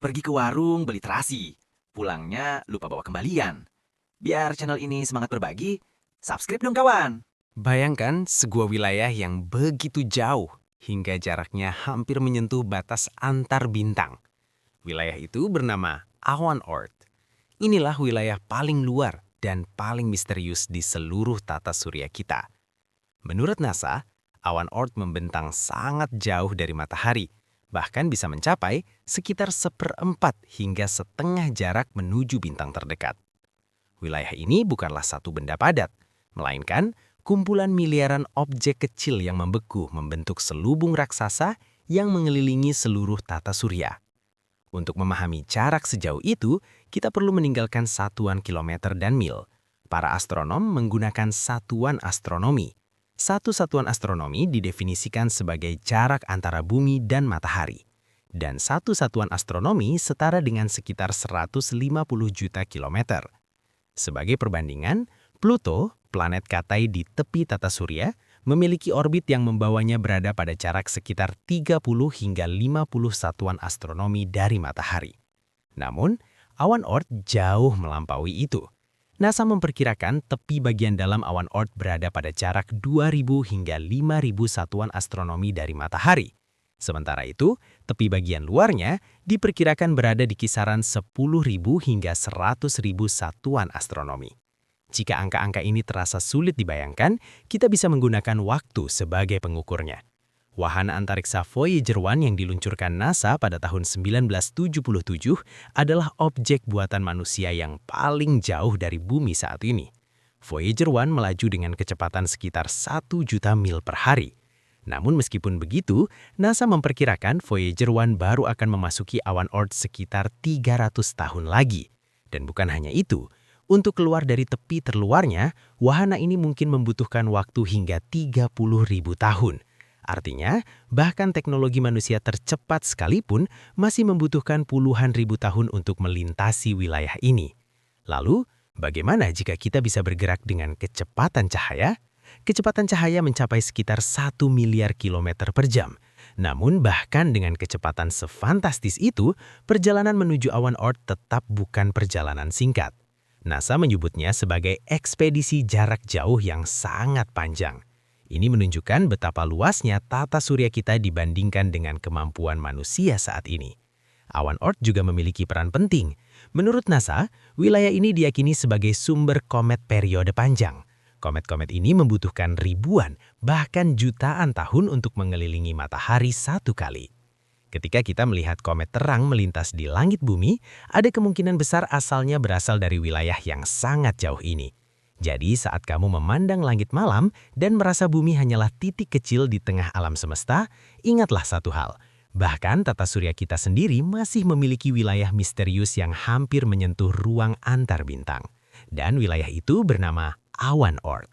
Pergi ke warung beli terasi. Pulangnya lupa bawa kembalian. Biar channel ini semangat berbagi, subscribe dong kawan. Bayangkan sebuah wilayah yang begitu jauh hingga jaraknya hampir menyentuh batas antar bintang. Wilayah itu bernama Awan Oort. Inilah wilayah paling luar dan paling misterius di seluruh tata surya kita. Menurut NASA, Awan Oort membentang sangat jauh dari matahari, bahkan bisa mencapai sekitar seperempat hingga setengah jarak menuju bintang terdekat. Wilayah ini bukanlah satu benda padat, melainkan kumpulan miliaran objek kecil yang membeku membentuk selubung raksasa yang mengelilingi seluruh tata surya. Untuk memahami jarak sejauh itu, kita perlu meninggalkan satuan kilometer dan mil. Para astronom menggunakan satuan astronomi. Satu satuan astronomi didefinisikan sebagai jarak antara bumi dan matahari. Dan satu satuan astronomi setara dengan sekitar 150 juta kilometer. Sebagai perbandingan, Pluto, planet Katai di tepi tata surya, memiliki orbit yang membawanya berada pada jarak sekitar 30 hingga 50 satuan astronomi dari matahari. Namun, awan Oort jauh melampaui itu. NASA memperkirakan tepi bagian dalam awan Oort berada pada jarak 2.000 hingga 5.000 satuan astronomi dari matahari. Sementara itu, tepi bagian luarnya diperkirakan berada di kisaran 10.000 hingga 100.000 satuan astronomi. Jika angka-angka ini terasa sulit dibayangkan, kita bisa menggunakan waktu sebagai pengukurnya. Wahana antariksa Voyager 1 yang diluncurkan NASA pada tahun 1977 adalah objek buatan manusia yang paling jauh dari bumi saat ini. Voyager 1 melaju dengan kecepatan sekitar 1 juta mil per hari. Namun meskipun begitu, NASA memperkirakan Voyager 1 baru akan memasuki awan Oort sekitar 300 tahun lagi. Dan bukan hanya itu, untuk keluar dari tepi terluarnya, wahana ini mungkin membutuhkan waktu hingga 30.000 tahun. Artinya, bahkan teknologi manusia tercepat sekalipun masih membutuhkan puluhan ribu tahun untuk melintasi wilayah ini. Lalu, bagaimana jika kita bisa bergerak dengan kecepatan cahaya? Kecepatan cahaya mencapai sekitar 1 miliar kilometer per jam. Namun bahkan dengan kecepatan sefantastis itu, perjalanan menuju awan Oort tetap bukan perjalanan singkat. NASA menyebutnya sebagai ekspedisi jarak jauh yang sangat panjang. Ini menunjukkan betapa luasnya tata surya kita dibandingkan dengan kemampuan manusia saat ini. Awan Oort juga memiliki peran penting. Menurut NASA, wilayah ini diyakini sebagai sumber komet periode panjang. Komet-komet ini membutuhkan ribuan, bahkan jutaan tahun untuk mengelilingi matahari satu kali. Ketika kita melihat komet terang melintas di langit bumi, ada kemungkinan besar asalnya berasal dari wilayah yang sangat jauh ini. Jadi saat kamu memandang langit malam dan merasa bumi hanyalah titik kecil di tengah alam semesta, ingatlah satu hal. Bahkan tata surya kita sendiri masih memiliki wilayah misterius yang hampir menyentuh ruang antar bintang. Dan wilayah itu bernama Awan Oort.